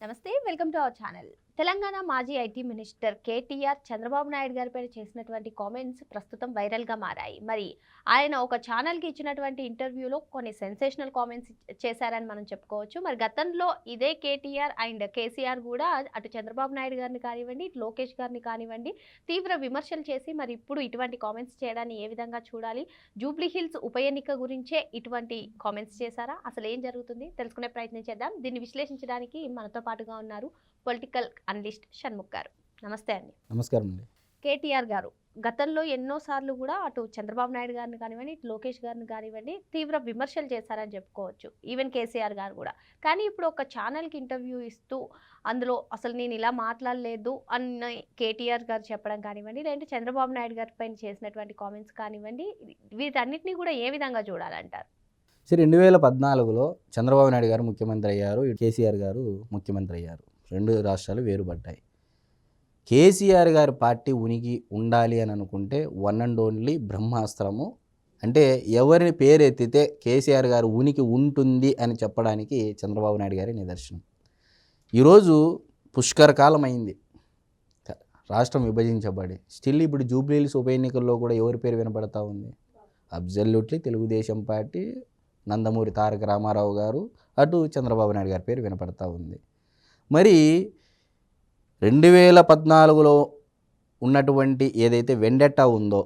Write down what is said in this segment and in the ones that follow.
నమస్తే welcome to our channel. Telangana మాజీ IT minister KTR Chandrababu Naidu గారిపై చేసినటువంటి కామెంట్స్ ప్రస్తుతం వైరల్గా మారాయి. మరి ఆయన ఒక ఛానల్కి ఇచ్చినటువంటి ఇంటర్వ్యూలో కొన్ని సెన్సేషనల్ కామెంట్స్ చేశారని మనం చెప్పుకోవచ్చు. మరి గతంలో ఇదే కేటీఆర్ అండ్ కేసీఆర్ కూడా అటు చంద్రబాబు నాయుడు గారిని కానివ్వండి, ఇటు లోకేష్ గారిని కానివ్వండి తీవ్ర విమర్శలు చేసి మరి ఇప్పుడు ఇటువంటి కామెంట్స్ చేయడాన్ని ఏ విధంగా చూడాలి? జూబ్లీ హిల్స్ ఉప ఎన్నిక గురించే ఇటువంటి కామెంట్స్ చేశారా? అసలు ఏం జరుగుతుంది తెలుసుకునే ప్రయత్నం చేద్దాం. దీన్ని విశ్లేషించడానికి మనతో పాటుగా ఉన్నారు పొలిటికల్ అనలిస్ట్ షణ్ముఖ్ గారు. నమస్తే అండి. నమస్కారం అండి. కేటీఆర్ గారు గతంలో ఎన్నోసార్లు కూడా అటు చంద్రబాబు నాయుడు గారిని కానివ్వండి, ఇటు లోకేష్ గారిని కానివ్వండి తీవ్ర విమర్శలు చేశారని చెప్పుకోవచ్చు. ఈవెన్ కేసీఆర్ గారు కూడా. కానీ ఇప్పుడు ఒక ఛానల్కి ఇంటర్వ్యూ ఇస్తూ అందులో అసలు నేను ఇలా మాట్లాడలేదు అని కేటీఆర్ గారు చెప్పడం కానివ్వండి, లేదంటే చంద్రబాబు నాయుడు గారి పైన చేసినటువంటి కామెంట్స్ కానివ్వండి, వీటన్నిటిని కూడా ఏ విధంగా చూడాలంటారు? సరే, 2014లో చంద్రబాబు నాయుడు గారు ముఖ్యమంత్రి అయ్యారు, కేసీఆర్ గారు ముఖ్యమంత్రి అయ్యారు. రెండు రాష్ట్రాలు వేరుపడ్డాయి. కేసీఆర్ గారి పార్టీ ఉనికి ఉండాలి అని అనుకుంటే వన్ అండ్ ఓన్లీ బ్రహ్మాస్త్రము, అంటే ఎవరిని పేరెత్తితే కేసీఆర్ గారు ఉనికి ఉంటుంది అని చెప్పడానికి చంద్రబాబు నాయుడు గారి నిదర్శనం. ఈరోజు పుష్కర కాలం అయింది రాష్ట్రం విభజించబడి. స్టిల్ ఇప్పుడు జూబ్లీ హిల్స్ ఉప ఎన్నికల్లో కూడా ఎవరి పేరు వినపడతా ఉంది? అబ్జల్యూట్లీ తెలుగుదేశం పార్టీ, నందమూరి తారక రామారావు గారు, అటు చంద్రబాబు నాయుడు గారి పేరు వినపడతా ఉంది. మరి 2014లో ఉన్నటువంటి ఏదైతే వెండెట్టా ఉందో,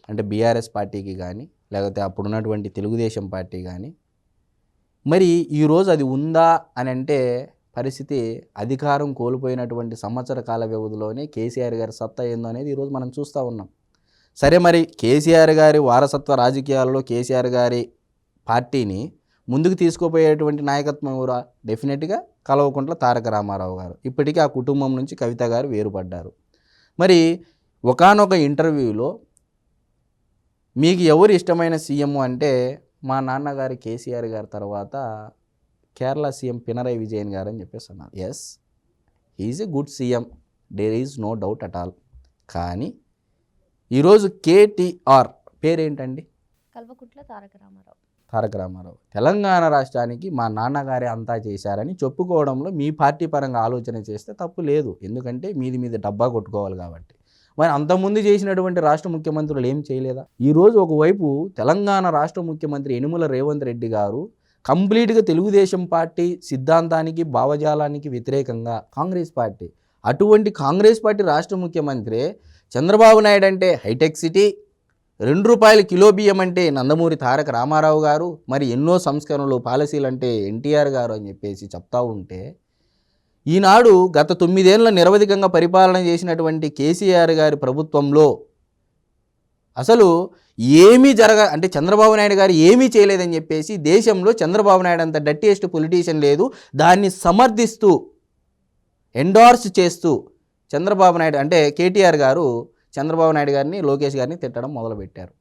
అంటే బీఆర్ఎస్ పార్టీకి కానీ లేకపోతే అప్పుడున్నటువంటి తెలుగుదేశం పార్టీ కానీ, మరి ఈరోజు అది ఉందా అని అంటే పరిస్థితి అధికారం కోల్పోయినటువంటి సంవత్సర కాల వ్యవధిలోనే కేసీఆర్ గారి సత్తా ఏందో అనేది ఈరోజు మనం చూస్తూ ఉన్నాం. సరే, మరి కేసీఆర్ గారి వారసత్వ రాజకీయాలలో కేసీఆర్ గారి పార్టీని ముందుకు తీసుకుపోయేటువంటి నాయకత్వం ఎవరా? డెఫినెట్గా కల్వకుంట్ల తారక రామారావు గారు. ఇప్పటికీ ఆ కుటుంబం నుంచి కవిత గారు వేరుపడ్డారు. మరి ఒకానొక ఇంటర్వ్యూలో మీకు ఎవరు ఇష్టమైన సీఎం అంటే మా నాన్నగారి కేసీఆర్ గారి తర్వాత కేరళ సీఎం పినరయి విజయన్ గారు అని చెప్పేసి అన్నారు. Yes, he's a good CM, there is no doubt at all. కానీ ఈరోజు కేటీఆర్ పేరేంటండి? కల్వకుంట్ల తారక రామారావు. తెలంగాణ రాష్ట్రానికి మా నాన్నగారే అంతా చేశారని చెప్పుకోవడంలో మీ పార్టీ పరంగా ఆలోచన చేస్తే తప్పు లేదు. ఎందుకంటే మీది డబ్బా కొట్టుకోవాలి కాబట్టి. మరి అంతకుముందు చేసినటువంటి రాష్ట్ర ముఖ్యమంత్రులు ఏం చేయలేదా? ఈరోజు ఒకవైపు తెలంగాణ రాష్ట్ర ముఖ్యమంత్రి యనుమల రేవంత్ రెడ్డి గారు కంప్లీట్గా తెలుగుదేశం పార్టీ సిద్ధాంతానికి భావజాలానికి వ్యతిరేకంగా కాంగ్రెస్ పార్టీ, అటువంటి కాంగ్రెస్ పార్టీ రాష్ట్ర ముఖ్యమంత్రి చంద్రబాబు నాయుడు అంటే హైటెక్ సిటీ, ₹2 కిలో బియ్యం అంటే నందమూరి తారక రామారావు గారు, మరి ఎన్నో సంస్కరణలు పాలసీలు అంటే ఎన్టీఆర్ గారు అని చెప్పేసి చెప్తా ఉంటే, ఈనాడు గత 9 ఏళ్ళ నిరవధికంగా పరిపాలన చేసినటువంటి కేసీఆర్ గారి ప్రభుత్వంలో అసలు ఏమీ అంటే చంద్రబాబు నాయుడు గారు ఏమీ చేయలేదని చెప్పేసి దేశంలో చంద్రబాబు నాయుడు అంత డర్టీయెస్ట్ పొలిటీషియన్ లేదు. దాన్ని సమర్థిస్తూ ఎండార్స్ చేస్తూ చంద్రబాబు నాయుడు అంటే కేటీఆర్ గారు చంద్రబాబు నాయుడు గారిని, లోకేష్ గారిని తిట్టడం మొదలుపెట్టారు.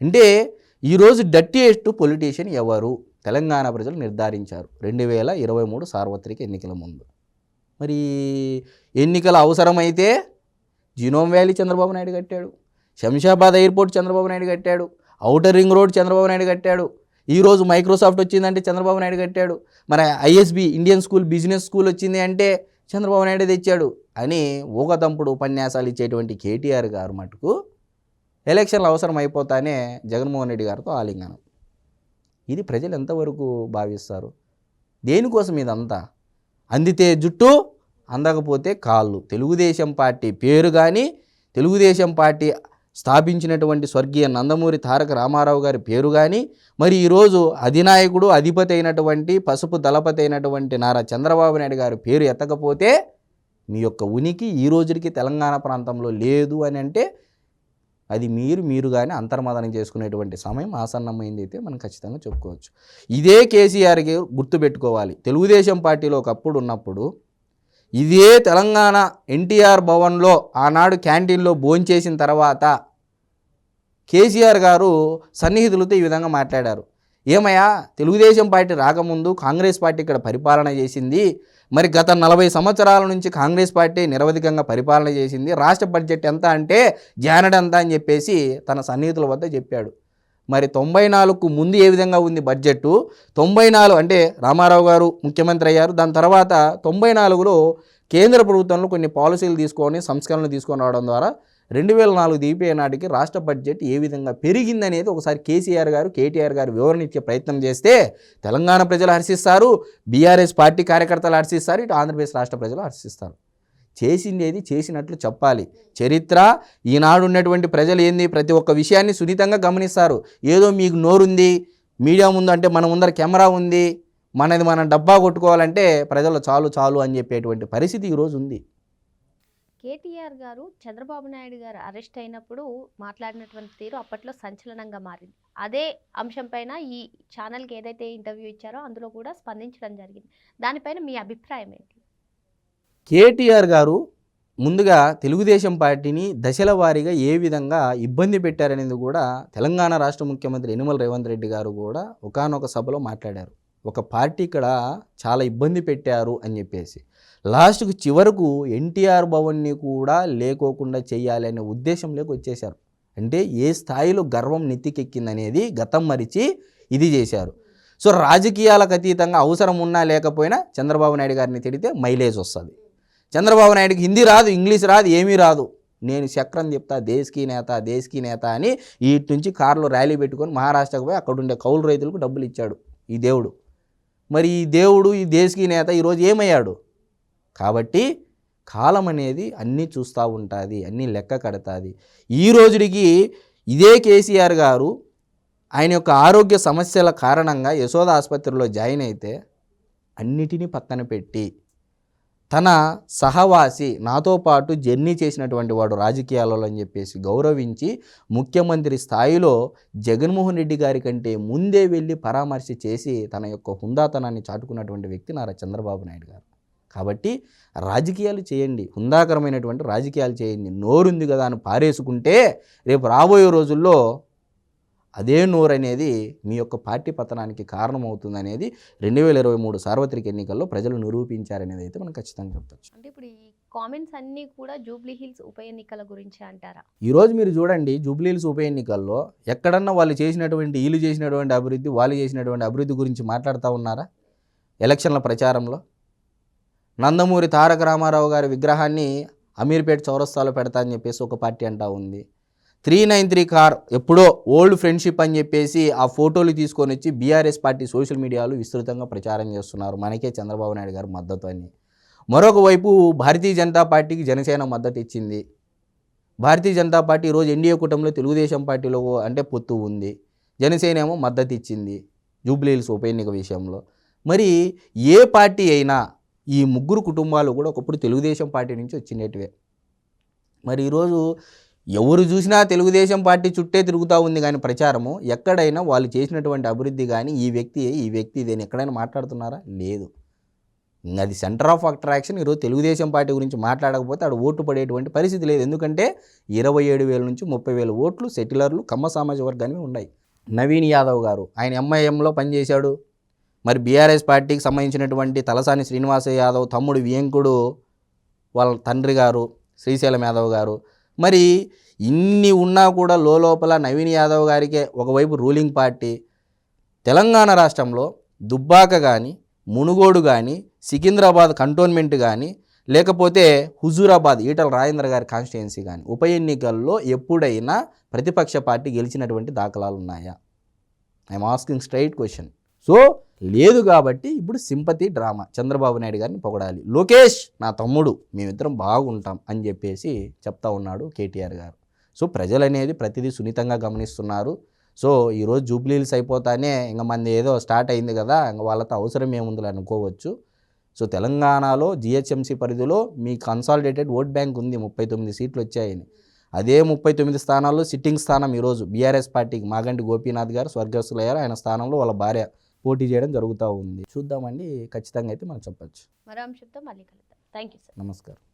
అంటే ఈరోజు డర్టీయెస్ట్ పొలిటీషియన్ ఎవరు? తెలంగాణ ప్రజలు నిర్ధారించారు 2023 సార్వత్రిక ఎన్నికల ముందు. మరి ఎన్నికల అవసరమైతే జినోమ్ వ్యాలీ చంద్రబాబు నాయుడు కట్టాడు, శంషాబాద్ ఎయిర్పోర్ట్ చంద్రబాబు నాయుడు కట్టాడు, outer ring road Chandrababu Naidu కట్టాడు, ఈరోజు మైక్రోసాఫ్ట్ వచ్చిందంటే చంద్రబాబు నాయుడు కట్టాడు, మరి ISB Indian school business school వచ్చింది అంటే చంద్రబాబు నాయుడు తెచ్చాడు అని ఊగదంపుడు ఉపన్యాసాలు ఇచ్చేటువంటి కేటీఆర్ గారు మటుకు ఎలక్షన్లు అవసరం అయిపోతానే జగన్మోహన్ రెడ్డి గారితో ఆలింగనం. ఇది ప్రజలు ఎంతవరకు భావిస్తారు? దేనికోసం ఇదంతా? అందితే జుట్టు, అందకపోతే కాళ్ళు. తెలుగుదేశం పార్టీ పేరు కానీ, తెలుగుదేశం పార్టీ స్థాపించినటువంటి స్వర్గీయ నందమూరి తారక రామారావు గారి పేరు కానీ, మరి ఈరోజు అధినాయకుడు అధిపతి అయినటువంటి పసుపు దళపతి అయినటువంటి నారా చంద్రబాబు నాయుడు గారి పేరు ఎత్తకపోతే మీ యొక్క ఉనికి ఈ రోజుకి తెలంగాణ ప్రాంతంలో లేదు అని అంటే అది మీరు కానీ అంతర్మదనం చేసుకునేటువంటి సమయం ఆసన్నమైంది అయితే మనం ఖచ్చితంగా చెప్పుకోవచ్చు. ఇదే కేసీఆర్కి గుర్తుపెట్టుకోవాలి. తెలుగుదేశం పార్టీలో ఒకప్పుడు ఉన్నప్పుడు ఇదే తెలంగాణ ఎన్టీఆర్ భవన్లో ఆనాడు క్యాంటీన్లో భోంచేసిన తర్వాత కేసీఆర్ గారు సన్నిహితులతో ఈ విధంగా మాట్లాడారు. ఏమయ్యా, తెలుగుదేశం పార్టీ రాకముందు కాంగ్రెస్ పార్టీ ఇక్కడ పరిపాలన చేసింది, మరి గత 40 సంవత్సరాల నుంచి కాంగ్రెస్ పార్టీ నిరవధికంగా పరిపాలన చేసింది, రాష్ట్ర బడ్జెట్ ఎంత అంటే జానెట్ ఎంత అని చెప్పేసి తన సన్నిహితుల వద్ద చెప్పాడు. మరి 94కు ముందు ఏ విధంగా ఉంది బడ్జెట్, 94 అంటే రామారావు గారు ముఖ్యమంత్రి అయ్యారు, దాని తర్వాత 94లో కేంద్ర ప్రభుత్వంలో కొన్ని పాలసీలు తీసుకొని సంస్కరణలు తీసుకొని రావడం ద్వారా 2004 దీపే నాటికి రాష్ట్ర బడ్జెట్ ఏ విధంగా పెరిగిందనేది ఒకసారి కేసీఆర్ గారు కేటీఆర్ గారు వివరణ ఇచ్చే ప్రయత్నం చేస్తే తెలంగాణ ప్రజలు హర్షిస్తారు, బీఆర్ఎస్ పార్టీ కార్యకర్తలు హర్షిస్తారు, ఇటు ఆంధ్రప్రదేశ్ రాష్ట్ర ప్రజలు హర్షిస్తారు. చేసిందేది చేసినట్లు చెప్పాలి. చరిత్ర ఈనాడు ఉన్నటువంటి ప్రజలు ఏంది, ప్రతి ఒక్క విషయాన్ని సున్నితంగా గమనిస్తారు. ఏదో మీకు నోరుంది, మీడియా ముందు అంటే మన ముందర కెమెరా ఉంది, మనది మనం డబ్బా కొట్టుకోవాలంటే ప్రజలు చాలు చాలు అని చెప్పేటువంటి పరిస్థితి ఈరోజు ఉంది. కేటీఆర్ గారు చంద్రబాబు నాయుడు గారు అరెస్ట్ అయినప్పుడు మాట్లాడినటువంటి తీరు అప్పట్లో సంచలనంగా మారింది. అదే అంశంపైన ఈ ఛానల్కి ఏదైతే ఇంటర్వ్యూ ఇచ్చారో అందులో కూడా స్పందించడం జరిగింది. దానిపైన మీ అభిప్రాయం ఏంటి? కేటీఆర్ గారు ముందుగా తెలుగుదేశం పార్టీని దశల వారీగా ఏ విధంగా ఇబ్బంది పెట్టారనేది కూడా తెలంగాణ రాష్ట్ర ముఖ్యమంత్రి యనమల రేవంత్ రెడ్డి గారు కూడా ఒకానొక సభలో మాట్లాడారు. ఒక పార్టీ ఇక్కడ చాలా ఇబ్బంది పెట్టారు అని చెప్పేసి లాస్ట్కు చివరకు ఎన్టీఆర్ భవన్ని కూడా లేకోకుండా చేయాలి అనే ఉద్దేశంలోకి వచ్చేశారు. అంటే ఏ స్థాయిలో గర్వం నెత్తికెక్కిందనేది గతం మరిచి ఇది చేశారు. సో రాజకీయాలకు అతీతంగా అవసరం ఉన్నా లేకపోయినా చంద్రబాబు నాయుడు గారిని తిడితే మైలేజ్ వస్తుంది. చంద్రబాబు నాయుడుకి హిందీ రాదు, ఇంగ్లీష్ రాదు, ఏమీ రాదు, నేను చక్రం చెప్తా, దేశ్కి నేత అని వీటి నుంచి కారులో ర్యాలీ పెట్టుకొని మహారాష్ట్రకు పోయి అక్కడ ఉండే కౌలు రైతులకు డబ్బులు ఇచ్చాడు ఈ దేవుడు. మరి ఈ దేవుడు ఈ దేశ్కి నేత ఈరోజు ఏమయ్యాడు? కాబట్టి కాలం అనేది అన్నీ చూస్తూ ఉంటుంది, అన్నీ లెక్క కడతాది. ఈ రోజుడికి ఇదే కేసీఆర్ గారు ఆయన యొక్క ఆరోగ్య సమస్యల కారణంగా యశోద ఆసుపత్రిలో జాయిన్ అయితే అన్నిటినీ పక్కన పెట్టి తన సహవాసి నాతో పాటు జర్నీ చేసినటువంటి వాడు రాజకీయాలలో అని చెప్పేసి గౌరవించి ముఖ్యమంత్రి స్థాయిలో జగన్మోహన్ రెడ్డి గారి కంటే ముందే వెళ్ళి పరామర్శ చేసి తన యొక్క హుందాతనాన్ని చాటుకున్నటువంటి వ్యక్తి నారా చంద్రబాబు నాయుడు గారు. కాబట్టి రాజకీయాలు చేయండి, హుందాకరమైనటువంటి రాజకీయాలు చేయండి. నోరుంది కదా అని పారేసుకుంటే రేపు రాబోయే రోజుల్లో అదే నోరు అనేది మీ యొక్క పార్టీ పతనానికి కారణమవుతుందనేది 2023 సార్వత్రిక ఎన్నికల్లో ప్రజలు నిరూపించారనేది అయితే మనం ఖచ్చితంగా చెప్పచ్చు. అంటే ఇప్పుడు ఈ కామెంట్స్ అన్నీ కూడా జూబ్లీ హిల్స్ ఉప ఎన్నికల గురించి అంటారా? ఈరోజు మీరు చూడండి, జూబ్లీ హిల్స్ ఉప ఎన్నికల్లో ఎక్కడన్నా వీళ్ళు చేసినటువంటి అభివృద్ధి, వాళ్ళు చేసినటువంటి అభివృద్ధి గురించి మాట్లాడుతూ ఉన్నారా? ఎలక్షన్ల ప్రచారంలో నందమూరి తారక రామారావు గారి విగ్రహాన్ని అమీర్పేట చౌరస్తాలో పెడతా అని చెప్పేసి ఒక పార్టీ అంటా ఉంది. 393 కార్ ఎప్పుడో ఓల్డ్ ఫ్రెండ్షిప్ అని చెప్పేసి ఆ ఫోటోలు తీసుకొని వచ్చి బీఆర్ఎస్ పార్టీ సోషల్ మీడియాలో విస్తృతంగా ప్రచారం చేస్తున్నారు, మనకే చంద్రబాబు నాయుడు గారు మద్దతు అని. మరొక వైపు భారతీయ జనతా పార్టీకి జనసేన మద్దతు ఇచ్చింది. భారతీయ జనతా పార్టీ ఈరోజు ఎన్డీఏ కూటమిలో తెలుగుదేశం పార్టీలో అంటే పొత్తు ఉంది, జనసేన ఏమో మద్దతు ఇచ్చింది జూబ్లీ హిల్స్ ఉప ఎన్నిక విషయంలో. మరి ఏ పార్టీ అయినా ఈ ముగ్గురు కుటుంబాలు కూడా ఒకప్పుడు తెలుగుదేశం పార్టీ నుంచి వచ్చినట్టువే. మరి ఈరోజు ఎవరు చూసినా తెలుగుదేశం పార్టీ చుట్టే తిరుగుతూ ఉంది, కానీ ప్రచారము ఎక్కడైనా వాళ్ళు చేసినటువంటి అభివృద్ధి కానీ ఈ వ్యక్తి ఇదేని ఎక్కడైనా మాట్లాడుతున్నారా? లేదు. అది సెంటర్ ఆఫ్ అట్రాక్షన్. ఈరోజు తెలుగుదేశం పార్టీ గురించి మాట్లాడకపోతే ఆడు ఓటు పడేటువంటి పరిస్థితి లేదు. ఎందుకంటే 27,000 నుంచి 30,000 ఓట్లు సెటిలర్లు కమ్మ సామాజిక వర్గానికి ఉన్నాయి. నవీన్ యాదవ్ గారు ఆయన ఎంఐఎంలో పనిచేశాడు. మరి బీఆర్ఎస్ పార్టీకి సంబంధించినటువంటి తలసాని శ్రీనివాస యాదవ్ తమ్ముడు వియంకుడు వాళ్ళ తండ్రి గారు శ్రీశైలం యాదవ్ గారు. మరి ఇన్ని ఉన్నా కూడా లోపల నవీన్ యాదవ్ గారికే ఒకవైపు రూలింగ్ పార్టీ. తెలంగాణ రాష్ట్రంలో దుబ్బాక కానీ, మునుగోడు కానీ, సికింద్రాబాద్ కంటోన్మెంట్ కానీ, లేకపోతే హుజూరాబాద్ ఈటల రాజేంద్ర గారి కాన్స్టిట్యుయెన్సీ కానీ ఉప ఎన్నికల్లో ఎప్పుడైనా ప్రతిపక్ష పార్టీ గెలిచినటువంటి దాఖలాలు ఉన్నాయా? I'm asking straight question. So లేదు. కాబట్టి ఇప్పుడు సింపతి డ్రామా, చంద్రబాబు నాయుడు గారిని పొగడాలి, లోకేష్ నా తమ్ముడు మేమిద్దరం బాగుంటాం అని చెప్పేసి చెప్తా ఉన్నాడు కేటీఆర్ గారు. సో ప్రజలు అనేది ప్రతిదీ సున్నితంగా గమనిస్తున్నారు. సో ఈరోజు జూబ్లీ హిల్స్ అయిపోతానే ఇంకా మంది ఏదో స్టార్ట్ అయింది కదా, ఇంకా వాళ్ళతో అవసరం ఏముందని అనుకోవచ్చు. సో తెలంగాణలో జిహెచ్ఎంసీ పరిధిలో మీ కన్సాలిడేటెడ్ ఓట్ బ్యాంక్ ఉంది, 39 సీట్లు వచ్చాయని. అదే 39 స్థానాల్లో సిట్టింగ్ స్థానం ఈరోజు బీఆర్ఎస్ పార్టీకి మాగంటి గోపీనాథ్ గారు స్వర్గస్థులయ్యారు, ఆయన స్థానంలో వాళ్ళ భార్య పోటీ చేయడం జరుగుతూ ఉంది. చూద్దామండి, ఖచ్చితంగా అయితే మనం చెప్పచ్చు. మరో అంశంతో మళ్ళీ కలుద్దాం. Thank you sir. నమస్కారం.